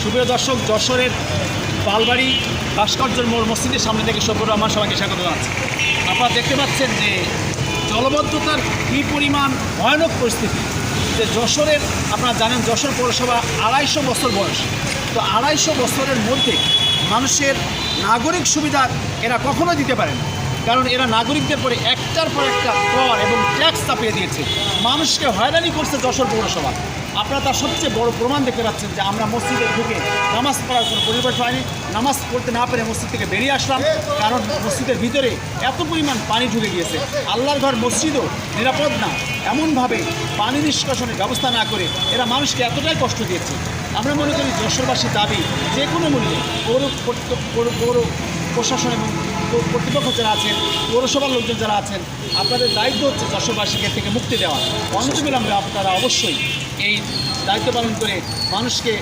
সুপ্রিয় দর্শক, যশোরের পালবাড়ি ভাস্কর্যের মোড় মসজিদের সামনে থেকে শফিকুর রহমান সবাইকে স্বাগত জানাচ্ছি। আপনারা দেখতে পাচ্ছেন যে জলবদ্ধতার কী পরিমাণ ভয়ানক পরিস্থিতি। যে যশোরের, আপনারা জানেন যশোর পৌরসভা 250 বছর বয়স। তো 250 বছরের মধ্যে মানুষের নাগরিক সুবিধা এরা কখনোই দিতে পারে না, কারণ এরা নাগরিকদের পরে একটার পর একটা কর এবং ট্যাক্স চাপিয়ে দিয়েছে, মানুষকে হয়রানি করছে যশোর পৌরসভা। আপনারা তার সবচেয়ে বড় প্রমাণ দেখতে পাচ্ছেন যে আমরা মসজিদে ঢুকে নামাজ পড়ার কোনো পরিবেশ হয়নি। নামাজ পড়তে না পেরে মসজিদ থেকে বেরিয়ে আসলাম, কারণ মসজিদের ভিতরে এত পরিমাণ পানি ঢুকে গিয়েছে। আল্লাহর ঘর মসজিদও নিরাপদ না, এমনভাবে পানি নিষ্কাশনের ব্যবস্থা না করে এরা মানুষকে এতটাই কষ্ট দিয়েছে। আমরা মনে করি যশোরবাসীর দাবি যে কোনো মূল্যে পৌর প্রশাসন এবং কর্তৃপক্ষ যারা আছেন, পৌরসভার লোকজন যারা আছেন, আপনাদের দায়িত্ব হচ্ছে যশোরবাসীকে থেকে মুক্তি দেওয়া। অনতিবিলম্বে আপনারা অবশ্যই এই দায়িত্ব পালন করে মানুষকে